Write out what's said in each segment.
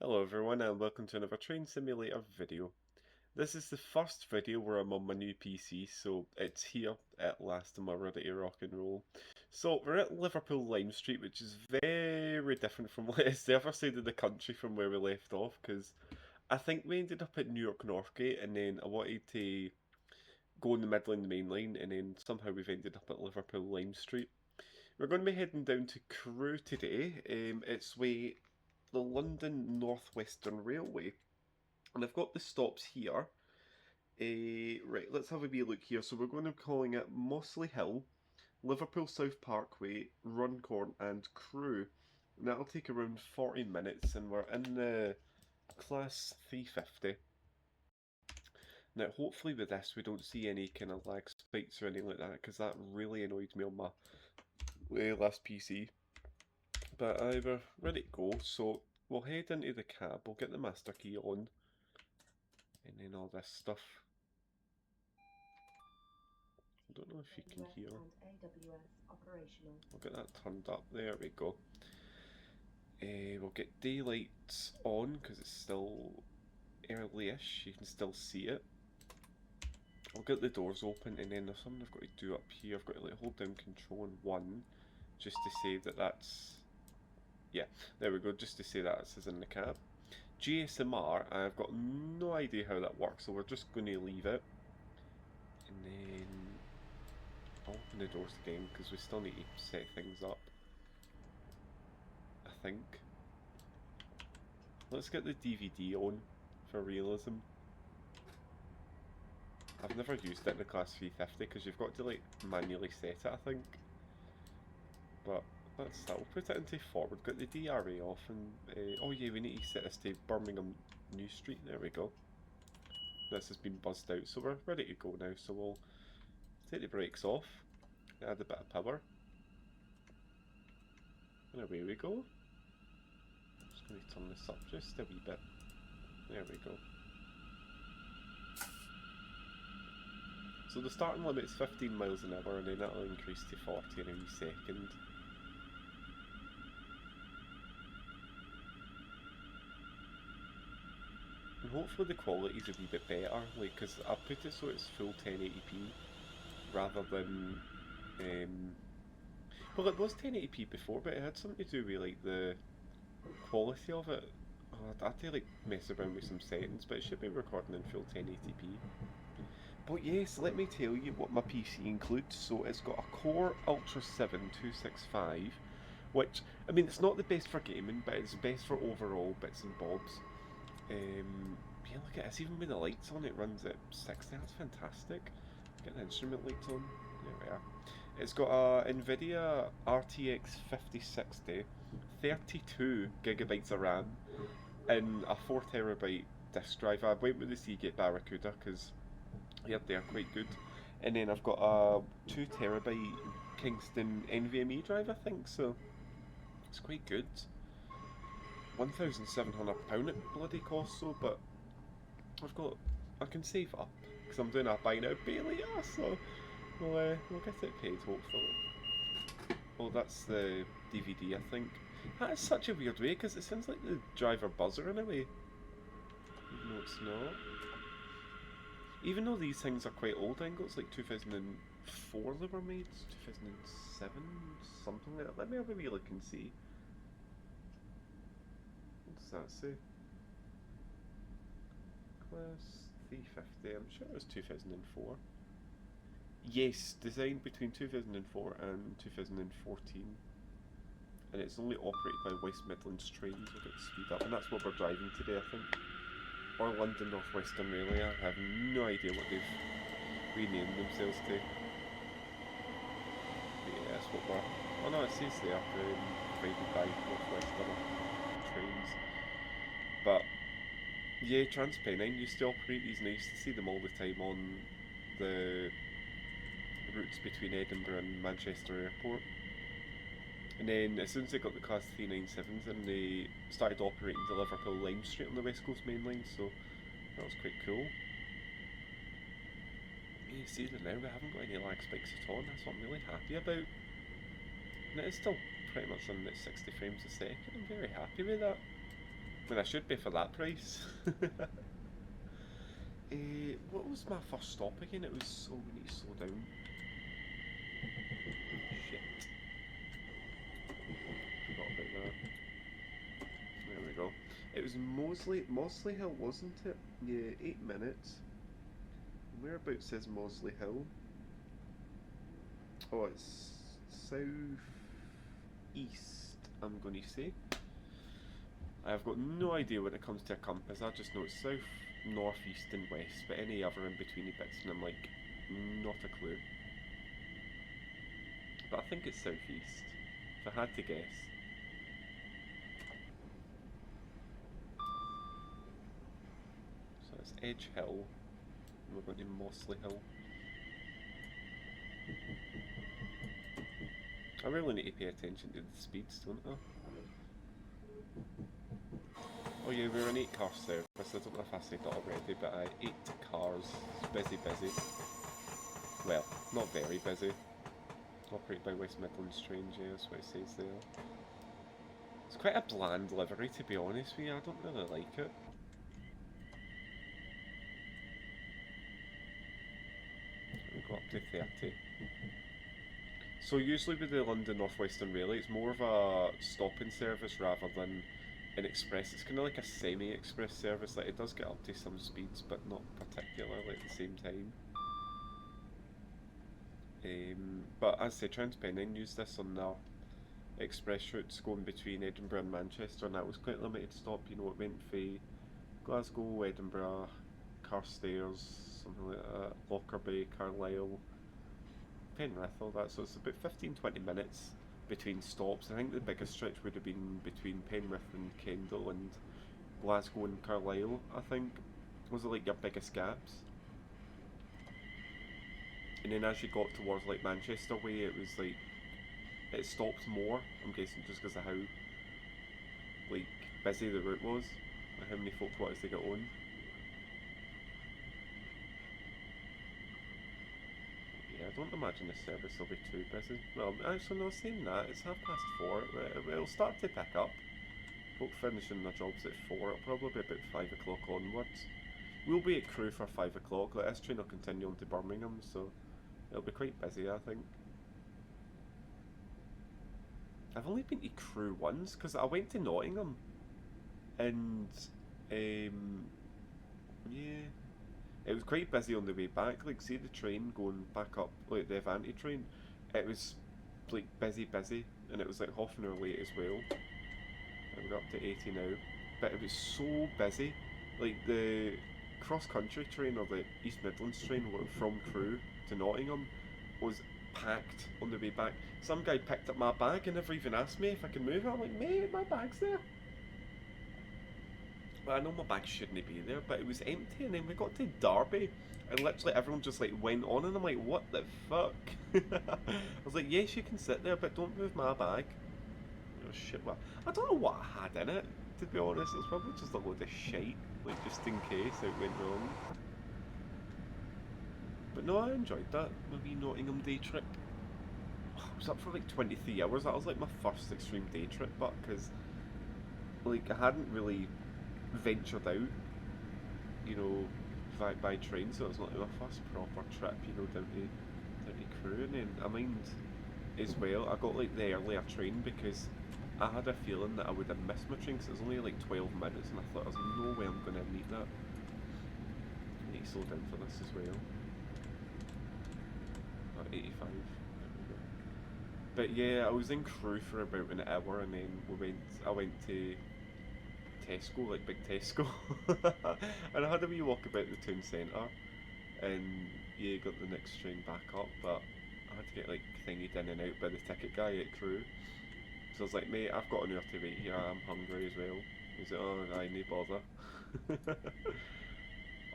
Hello everyone and welcome to another train simulator video. This is the first video where I'm on my new PC, so it's here at last and we're ready to rock and roll. So we're at Liverpool Lime Street, which is very different from it's the other side of the country from where we left off, because I think we ended up at New York Northgate and then I wanted to go on the Midland Main Line and then somehow we've ended up at Liverpool Lime Street. We're going to be heading down to Crewe today. It's the London North Western Railway. And I've got the stops here. Right, let's have a wee look here. So we're going to be calling it Mossley Hill, Liverpool South Parkway, Runcorn and Crewe. And that'll take around 40 minutes and we're in the class 350. Now hopefully with this we don't see any kind of lag spikes or anything like that, because that really annoyed me on my last PC. But we're ready to go, so we'll head into the cab, we'll get the master key on, and then all this stuff. I don't know if you can hear. I'll get that turned up, there we go. We'll get daylight on, because it's still early-ish, you can still see it. I'll get the doors open, and then there's something I've got to do up here. I've got to like hold down control and 1, just to say that that's... Yeah, there we go, just to say that this is in the cab. GSMR, I've got no idea how that works, so we're just going to leave it. And then I'll open the doors again, because we still need to set things up, I think. Let's get the DVD on for realism. I've never used it in the class 350 because you've got to like manually set it, I think. But I'll put it into forward, got the DRA off, and oh yeah, we need to set this to Birmingham New Street, there we go. This has been buzzed out, so we're ready to go now, so we'll take the brakes off, add a bit of power, and away we go. Just going to turn this up just a wee bit, there we go. So the starting limit is 15 miles an hour, and then that'll increase to 40 in a wee second. And hopefully the quality's a wee bit better, like, because I put it so it's full 1080p rather than, well, it was 1080p before, but it had something to do with like the quality of it. Oh, I'd have to like mess around with some settings, but it should be recording in full 1080p. But yes, let me tell you what my PC includes. So it's got a Core Ultra 7 265, which, I mean, it's not the best for gaming, but it's best for overall bits and bobs. Yeah, look at this, even with the lights on, it runs at 60, that's fantastic. Get the instrument lights on, there we are. It's got a NVIDIA RTX 5060, 32 gigabytes of RAM, and a 4TB disk drive. I went with the Seagate Barracuda because they're quite good. And then I've got a 2TB Kingston NVMe drive, I think, so it's quite good. £1,700 it bloody costs, so, but I can save up because I'm doing a buy now pay later, so we'll get it paid hopefully. Oh, that's the DVD, I think. That is such a weird way because it sounds like the driver buzzer in a way, even though it's not. Even though these things are quite old, I think it's like 2004 they were made, 2007, something like that. Let me have a wee look and see. What does that say? Class 350, I'm sure it was 2004. Yes, designed between 2004 and 2014. And it's only operated by West Midlands trains. We'll get the speed up, and that's what we're driving today, I think. Or London North Western Railway, I have no idea what they've renamed themselves to. But yeah, that's what we're... Oh no, it says there, provided by North Western trains. But yeah, TransPennine used to operate these, and I used to see them all the time on the routes between Edinburgh and Manchester Airport. And then as soon as they got the class 397s in, they started operating the Liverpool Lime Street on the West Coast Main Line, so that was quite cool. Yeah, see that now, we haven't got any lag spikes at all, and that's what I'm really happy about. And it is still pretty much running at 60 frames a second, I'm very happy with that. I mean, I should be for that price. What was my first stop again? It was... Oh, we need to slow down. Shit. Forgot about that. There we go. It was Mosley Hill, wasn't it? Yeah, 8 minutes. Whereabouts says Mosley Hill? Oh, it's south east, I'm going to say. I've got no idea when it comes to a compass. I just know it's south, north, east and west, but any other in betweeny bits and I'm like, not a clue. But I think it's southeast, if I had to guess. So it's Edge Hill, and we're going to Mosley Hill. I really need to pay attention to the speeds, don't I? Oh yeah, we're an 8-car service. I don't know if I said that already, but 8 cars. Busy, busy. Well, not very busy. Operated by West Midlands Trains, yeah, that's what it says there. It's quite a bland livery, to be honest with you. I don't really like it. We go up to 30. So usually with the London North Western Railway, it's more of a stopping service rather than an express. It's kind of like a semi-express service. Like it does get up to some speeds, but not particularly at the same time. But as I say, TransPennine used this on their express routes going between Edinburgh and Manchester, and that was quite limited stop. You know, it went from Glasgow, Edinburgh, Carstairs, something like that, Lockerbie, Carlisle, Penrith, all that. So it's about 15-20 minutes between stops. I think the biggest stretch would have been between Penrith and Kendal and Glasgow and Carlisle, I think. Was it like your biggest gaps? And then as you got towards like Manchester way, it was like, it stopped more, I'm guessing just because of how like busy the route was, and how many folk wanted to get on. Yeah, I don't imagine this service will be too busy. Well, actually no, saying that, it's 4:30, it'll start to pick up. Folk finishing their jobs at 4, it'll probably be about 5 o'clock onwards. We'll be at Crewe for 5 o'clock, like this train will continue on to Birmingham, so it'll be quite busy I think. I've only been to Crewe once, because I went to Nottingham, and yeah, it was quite busy on the way back. Like, see the train going back up, like the Avanti train, it was like busy, and it was like half an hour late as well. And we're up to 80 now, but it was so busy. Like the cross-country train, or the East Midlands train from Crewe to Nottingham, was packed on the way back. Some guy picked up my bag and never even asked me if I can move it. I'm like, mate, my bag's there. Well, I know my bag shouldn't be there, but it was empty. And then we got to Derby, and literally everyone just like went on, and I'm like, what the fuck? I was like, yes, you can sit there, but don't move my bag. Oh shit! Well, I don't know what I had in it. To be honest, it was probably just a load of shite, like just in case it went wrong. But no, I enjoyed that, my wee Nottingham day trip. I was up for like 23 hours, that was like my first extreme day trip, but because like I hadn't really ventured out, you know, by train, so it was like my first proper trip, you know, down to Crewe. And then I mind as well, I got like the earlier train because I had a feeling that I would have missed my train because it was only like 12 minutes, and I thought there's no way I'm going to meet that. I need to slow down for this as well. 85. But yeah, I was in Crewe for about an hour, and then I went to Tesco, like big Tesco, and I had a wee walk about the town centre, and yeah, got the next train back up, but I had to get like thingied in and out by the ticket guy at Crewe. So I was like, mate, I've got an hour to wait here, I'm hungry as well. He's like, oh, aye, no bother.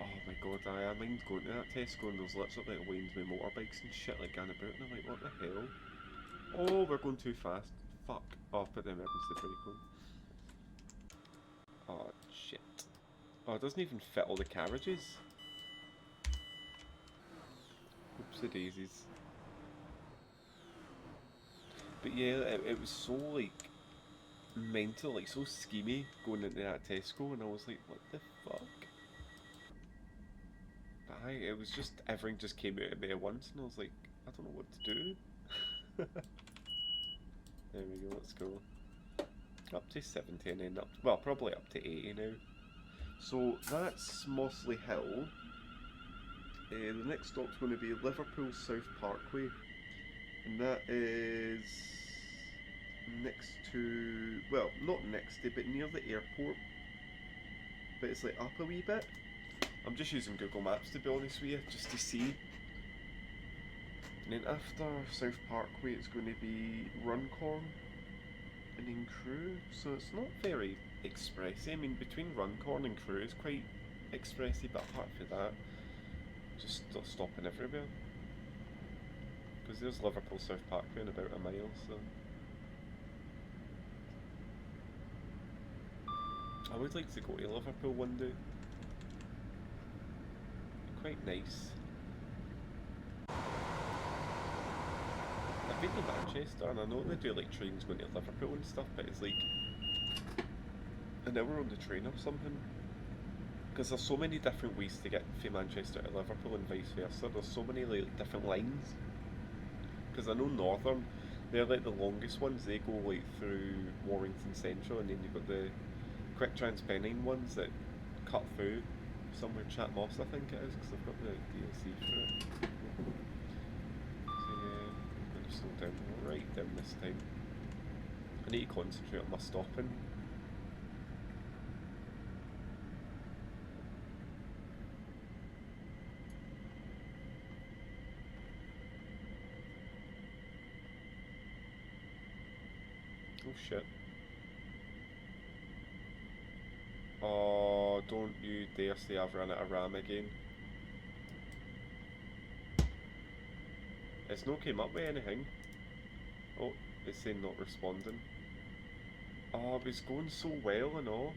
Oh my god, I mind going to that Tesco and there's literally like lanes with motorbikes and shit like going about, and I'm like, what the hell? Oh, we're going too fast. Fuck. Oh, I've put the emergency brake on. Oh, shit. Oh, it doesn't even fit all the carriages. Oopsie daisies. But yeah, it was so like mental, like so schemy going into that Tesco, and I was like, what the fuck? But it was just, everything just came out of me at once, and I was like, I don't know what to do. There we go, let's go. Up to 70 and then up, well, probably up to 80 now. So that's Mossley Hill. The next stop's going to be Liverpool South Parkway, and that is next to, well, not next to, but near the airport. But it's like up a wee bit. I'm just using Google Maps to be honest with you, just to see. And then after South Parkway, it's going to be Runcorn, and then Crewe. So it's not very expressy. I mean, between Runcorn and Crewe is quite expressy, but apart from that, just stopping everywhere. Because there's Liverpool South Parkway in about a mile, so. I would like to go to Liverpool one day. Quite nice. I've been to Manchester and I know they do like trains going to Liverpool and stuff, but it's like an hour on the train or something. Because there's so many different ways to get from Manchester to Liverpool and vice versa. There's so many like different lines. Because I know Northern, they're like the longest ones. They go like through Warrington Central, and then you've got the Quick Transpennine ones that cut through somewhere Chatmoss, I think it is, because I've got the DLC for it. So yeah, I'm going to slow down right down this time. I need to concentrate on my stopping. Oh shit. Oh, don't you dare say I've run out of RAM again. It's not came up with anything. Oh, it's saying not responding. Oh, it was going so well and all.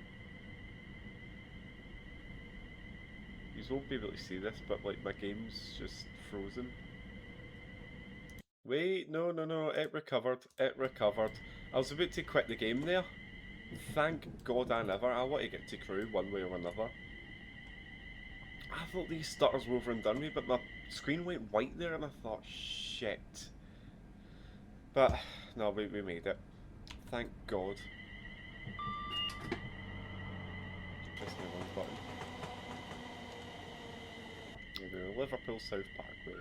You won't be able to see this, but like my game's just frozen. Wait, no, it recovered, I was about to quit the game there. Thank God I never. I want to get to Crewe one way or another. I thought these stutters were over and done with, but my screen went white there and I thought, shit. But, no, we made it. Thank God. Pressing the wrong button. There we go, Liverpool South Parkway.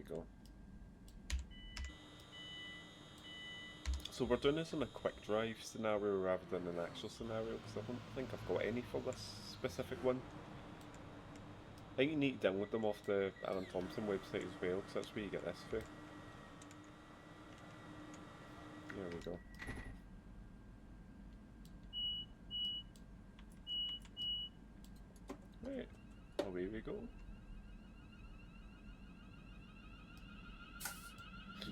Go. So we're doing this in a quick drive scenario rather than an actual scenario, because I don't think I've got any for this specific one. I think you need to download them off the Alan Thompson website as well, because that's where you get this through. There we go. Right, away we go.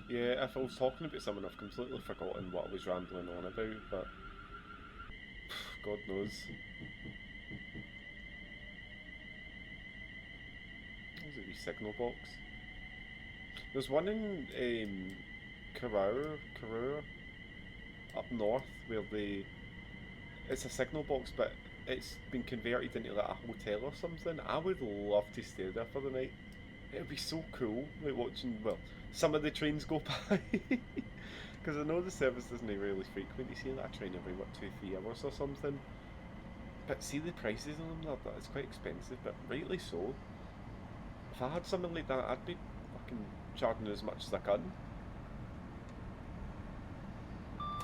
Yeah, if I was talking about something, I've completely forgotten what I was rambling on about, but God knows. There's a wee signal box. There's one in Crewe, up north, where it's a signal box, but it's been converted into like a hotel or something. I would love to stay there for the night. It would be so cool, like watching, well, some of the trains go by. Because I know the service isn't really frequent. You see like a train every, what, 2-3 hours or something. But see the prices on them, it's quite expensive, but rightly so. If I had something like that, I'd be fucking charging as much as I can.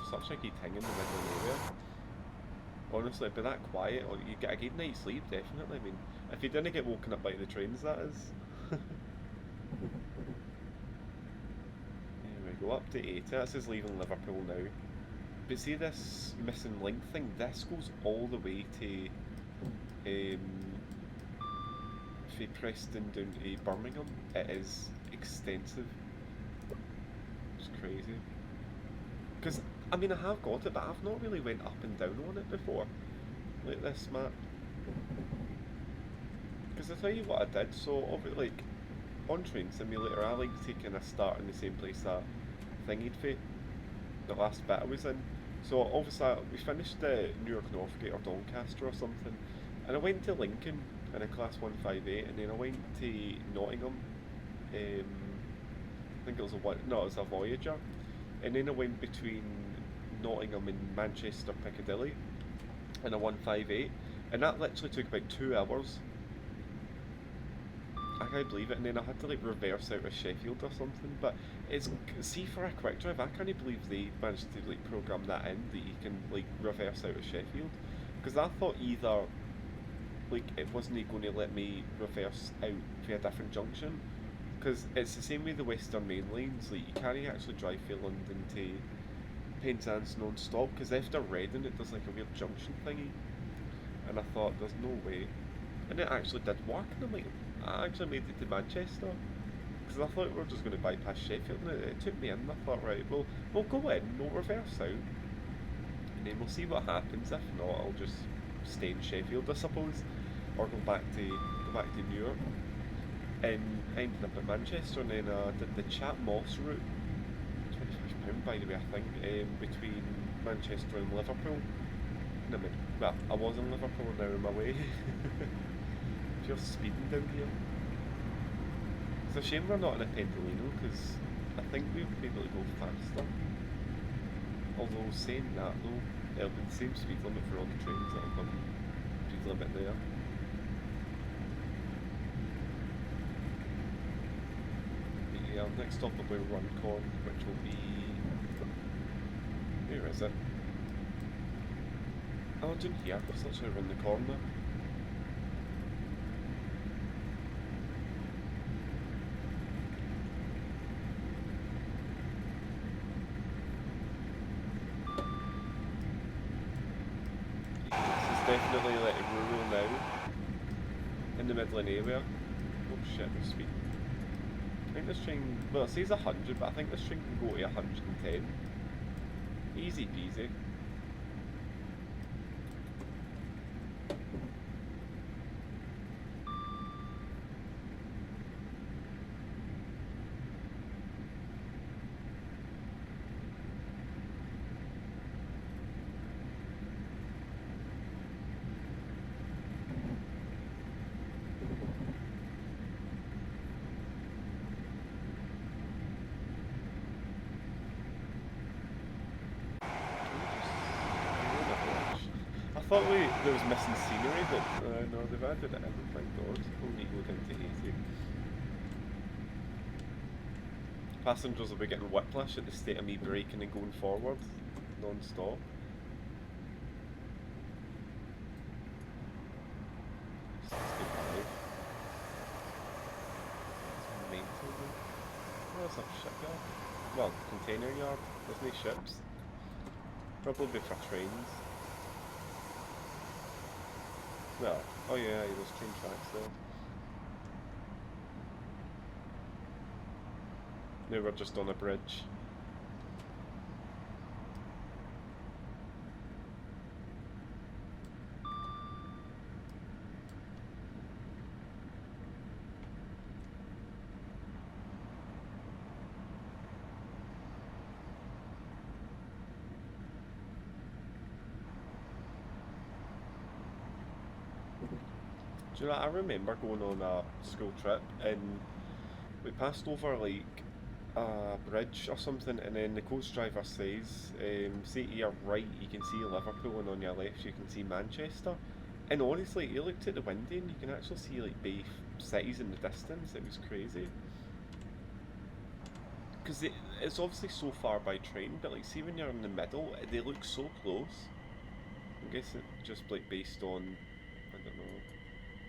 Such a good thing in the middle area. Honestly, it'd be that quiet, or you get a good night's sleep, definitely. I mean, if you didn't get woken up by the trains, that is. There we go, up to 80. This is leaving Liverpool now. But see this missing link thing, this goes all the way to from Preston down to Birmingham. It is extensive. It's crazy. Because, I mean, I have got it, but I've not really went up and down on it before. Like this map. Because I tell you what I did, so, like, on Train Simulator, I like to kind of start in the same place that thingied for the last bit I was in. So obviously we finished Newark Northgate or Doncaster or something, and I went to Lincoln in a class 158, and then I went to Nottingham. I think it was no, it was a Voyager, and then I went between Nottingham and Manchester Piccadilly in a 158, and that literally took about 2 hours. I can't believe it, and then I had to like reverse out of Sheffield or something. But it's see for a quick drive, I can't believe they managed to like program that in that you can like reverse out of Sheffield, because I thought either like it wasn't going to let me reverse out to a different junction, because it's the same with the Western Main Lines. Like you can't actually drive from London to Penzance non-stop, because after Reading it does like a weird junction thingy, and I thought there's no way, and it actually did work, and I'm like, I actually made it to Manchester, because I thought we were just going to bypass Sheffield, and it took me in, and I thought, right, well, we'll go in, we'll reverse out, and then we'll see what happens. If not, I'll just stay in Sheffield, I suppose, or go back to Newark. And I ended up at Manchester, and then I did the Chat Moss route, £25 by the way, I think, between Manchester and Liverpool. And well, I was in Liverpool, and now I'm away. You're speeding down here. It's a shame we're not in a Pendolino, because I think we would be able to go faster. Although saying that though, it'll be the same speed limit for all the trains that'll come. Speed limit there. But yeah, next stop will be Runcorn, which will be... where is it? Oh, it's in here, it's literally around the corner. Definitely like rural now, in the Midland area. Oh shit, the speed. I think this train, well it says 100, but I think this train can go to 110. Easy peasy. I thought there was missing scenery, but no, they've added it in, thank God. We'll need to go down to 80. Passengers will be getting whiplash at the state of me braking and going forward, non-stop. What's up, shipyard? Well, container yard, there's no ships. Probably for trains. Well, oh yeah, there's train tracks there. Now we're just on a bridge. Do you know, I remember going on a school trip and we passed over like a bridge or something, and then the coach driver says, say to your right you can see Liverpool and on your left you can see Manchester. And honestly, you looked at the window and you can actually see like both cities in the distance. It was crazy. Because it's obviously so far by train, but like see when you're in the middle, they look so close. I guess it's just like based on, I don't know,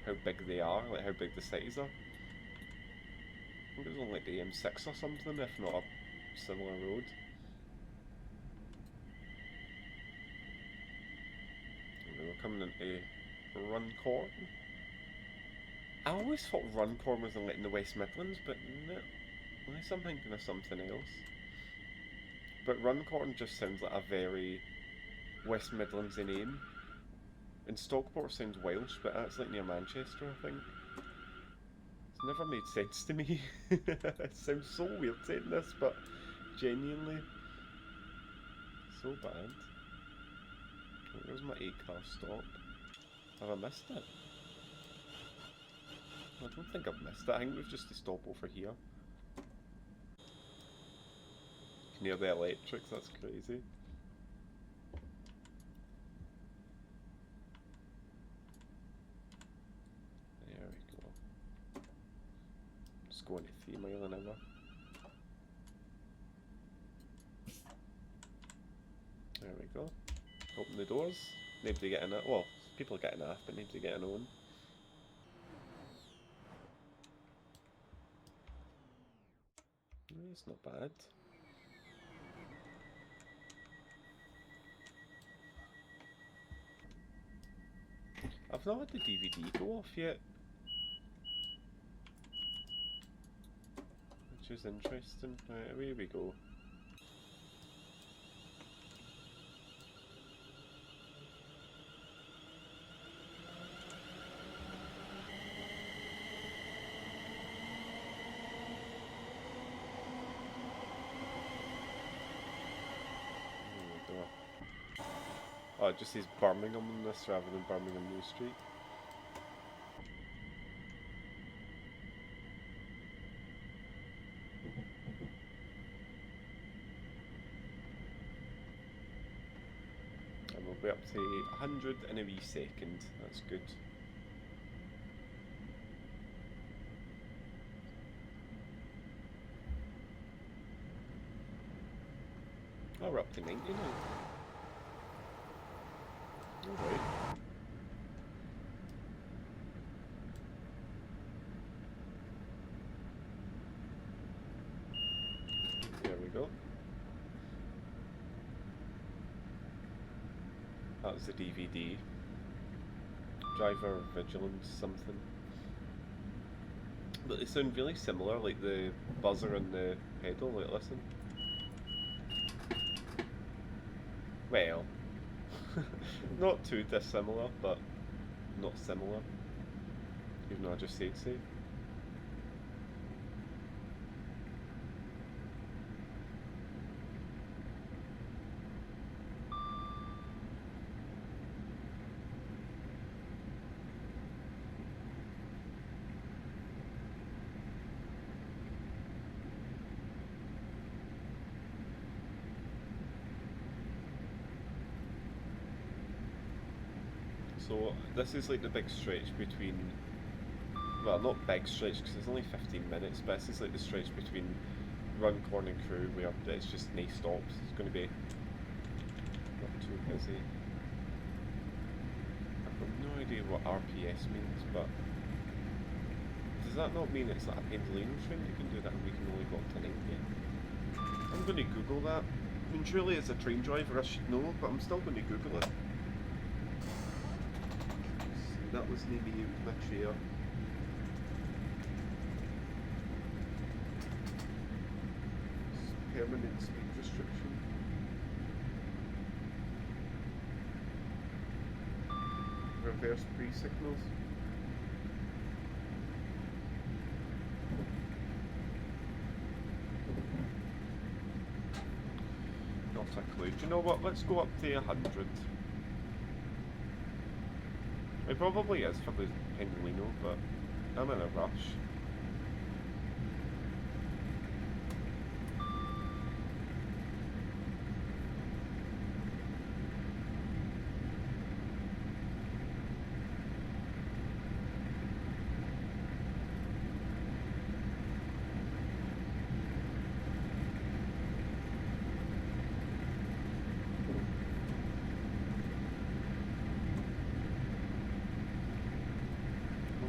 how big they are, like how big the cities are. I think it was on like the M6 or something, if not a similar road. And we're coming into Runcorn. I always thought Runcorn was in, like, in the West Midlands, but no. Unless I'm thinking of something else. But Runcorn just sounds like a very West Midlandsy name. And Stockport sounds Welsh, but that's like near Manchester, I think. It's never made sense to me. It sounds so weird saying this, but genuinely, so bad. Where's my 8-car stop? Have I missed it? I don't think I've missed it. I think we've just to stop over here. Near the electrics, that's crazy. There we go. Just going at 3 mile an hour. There we go. Open the doors. Nobody getting it. Well, people getting off, but nobody getting on. It's not bad. I've not had the DVD go off yet, which is interesting. Right, away we go. Oh, it just says Birmingham on this rather than Birmingham New Street. And we'll be up to 100 in a wee second. That's good. Oh, we're up to 90 now. Alright. There we go. That was the DVD. Driver Vigilance something. But they sound really similar, like the buzzer and the pedal, like listen. Well, not too dissimilar, but not similar. Even though I just said so. So this is like the big stretch between, well, not big stretch because it's only 15 minutes, but this is like the stretch between Runcorn and Crewe where it's just nice stops. It's going to be not too busy. I've got no idea what RPS means, but does that not mean it's like a Pendolino train? You can do that and we can only go up to 90? I'm going to Google that. I mean, surely as a train driver I should know, but I'm still going to Google it. That was maybe my chair. Permanent speed restriction. Reverse pre-signals. Not a clue. Do you know what? Let's go up to 100. It probably is for the Pendolino, but I'm in a rush.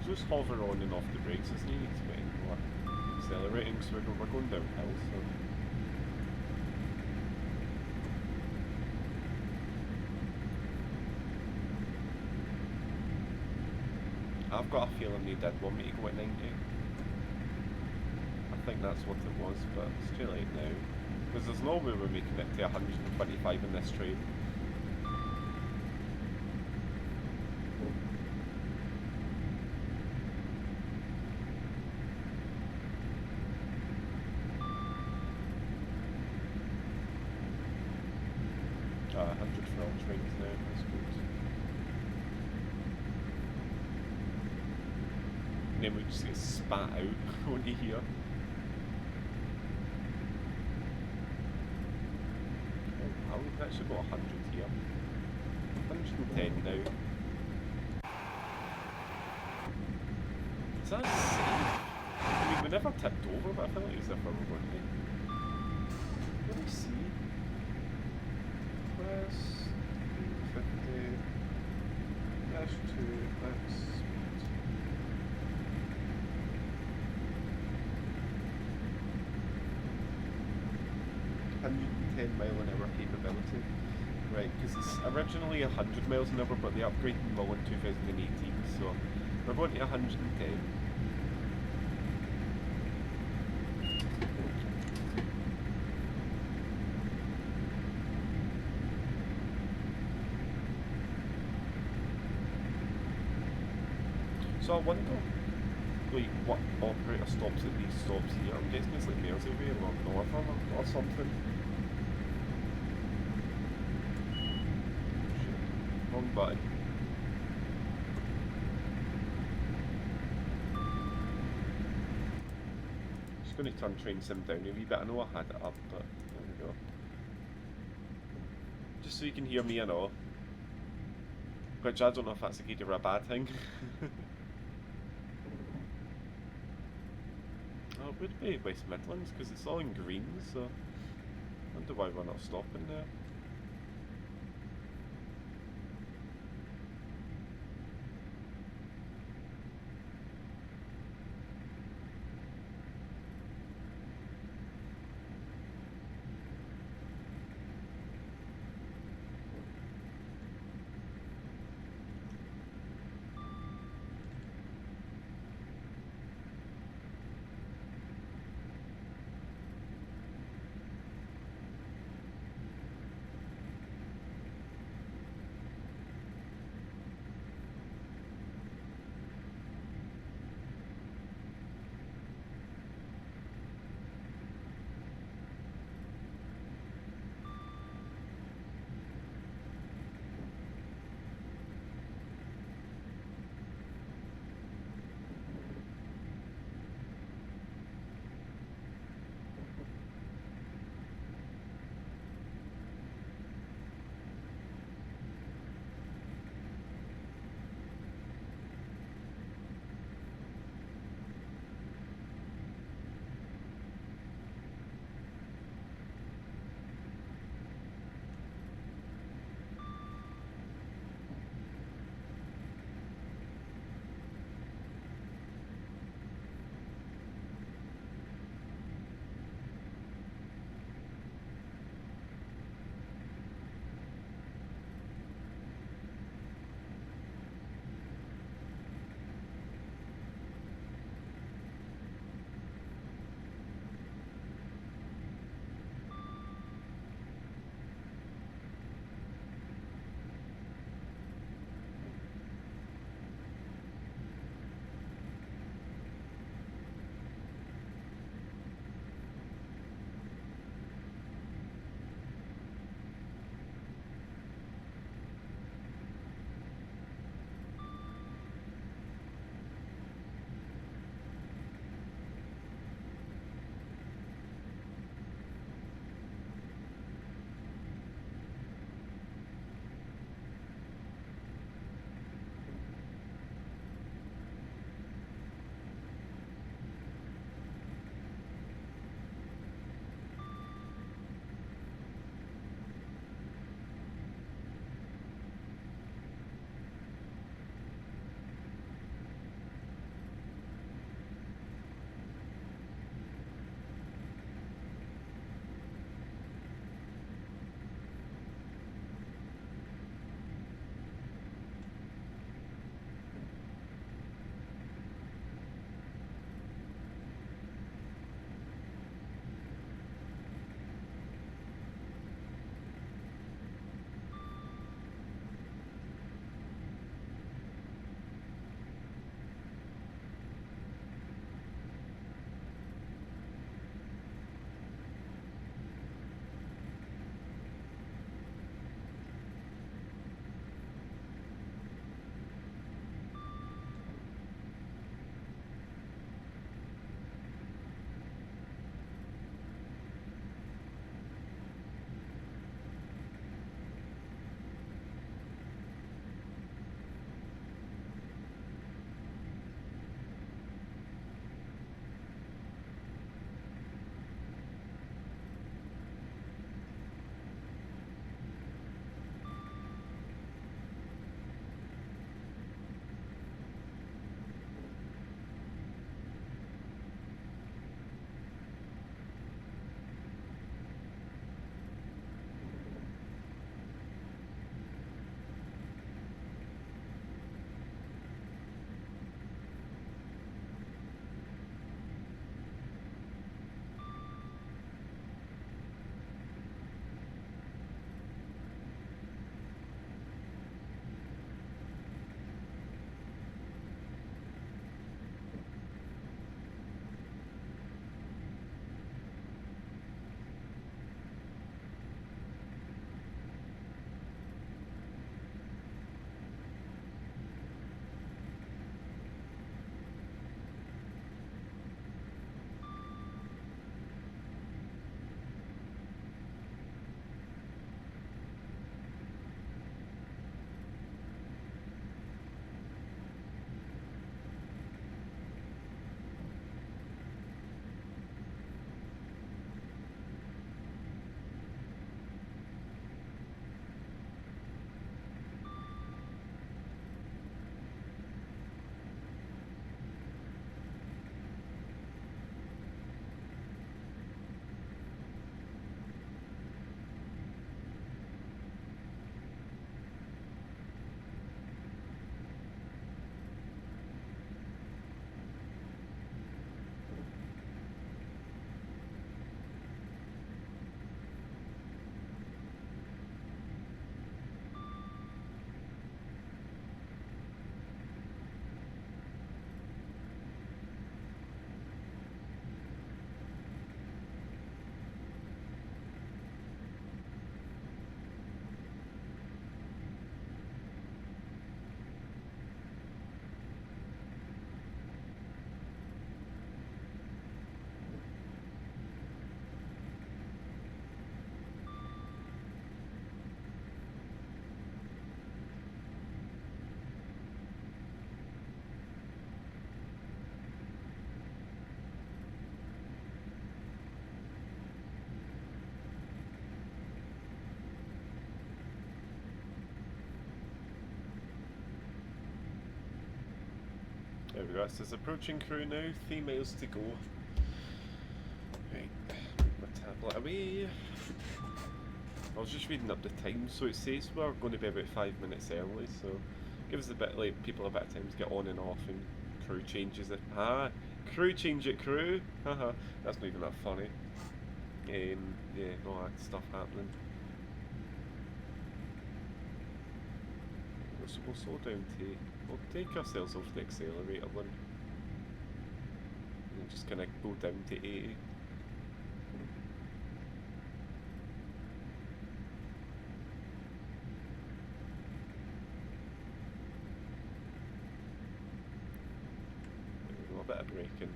Just hover on and off the brakes, there's no need to be any more accelerating, so we're going downhill, so I've got a feeling they did want me to go at 90. I think think that's what it was, but it's too late now. Because there's no way we're making it to 125 in this train. Ah, 100 for all trains now, that's good. And then we just get spat out onto here. Oh wow, we've actually got 100 here. 110 now. Is that safe? I mean, we never tipped over, but I feel like as if we were going to. Let me see. Plus 350. Dash 2, max speed. 110 mile an hour capability. Right, because it's originally 100 miles an hour, but they upgraded them all in 2018, so we're going to 110. So I wonder, like, what operator stops at these stops here? I'm guessing it's like Merseyrail or Northern or something. Shit, wrong button. Just going to turn train sim down a wee bit. I know I had it up, but there we go. Just so you can hear me and all. Which I don't know if that's a good or a bad thing. Oh, it would be West Midlands because it's all in green, so I wonder why we're not stopping there. There we go, it says approaching Crewe now, 3 miles to go. Right, move my tablet away. I was just reading up the time, so it says we're going to be about 5 minutes early, so gives a bit like people a bit of time to get on and off, and Crewe changes it. Crewe change at Crewe. Haha, that's not even that funny. Yeah, all that stuff happening. So we'll slow down we'll take ourselves off the accelerator then, and just kind of go down to 80. A bit of braking.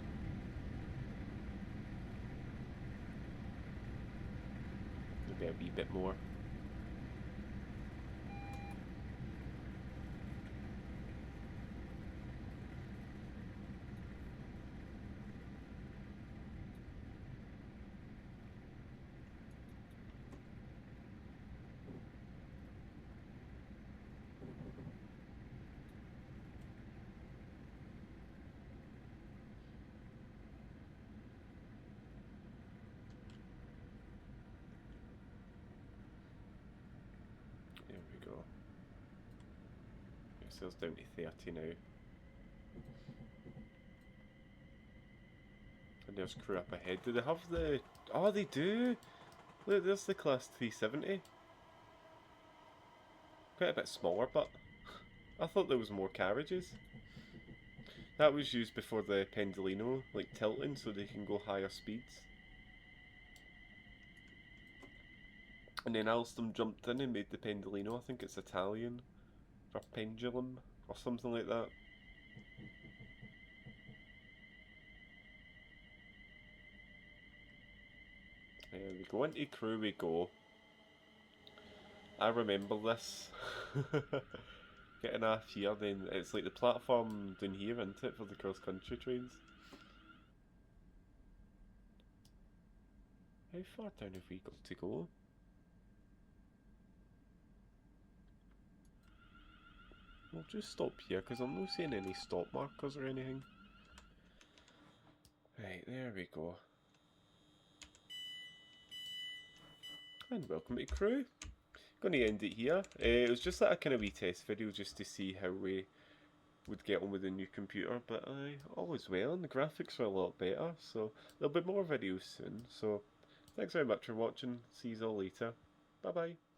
Maybe a wee bit more. There we go. Sails down to 30 now. And there's Crewe up ahead. Do they have the... Oh, they do! Look, there's the Class 370. Quite a bit smaller, but I thought there was more carriages. That was used before the Pendolino, like tilting, so they can go higher speeds. And then Alstom jumped in and made the Pendolino. I think it's Italian for pendulum or something like that. There we go, into Crewe we go. I remember this. Getting off here, then it's like the platform down here, isn't it, for the cross-country trains? How far down have we got to go? We'll just stop here, because I'm not seeing any stop markers or anything. Right, there we go. And welcome to Crewe. Going to end it here. It was just like a kind of wee test video just to see how we would get on with the new computer, but all is well and the graphics are a lot better, so there'll be more videos soon. So thanks very much for watching, see you all later, bye bye.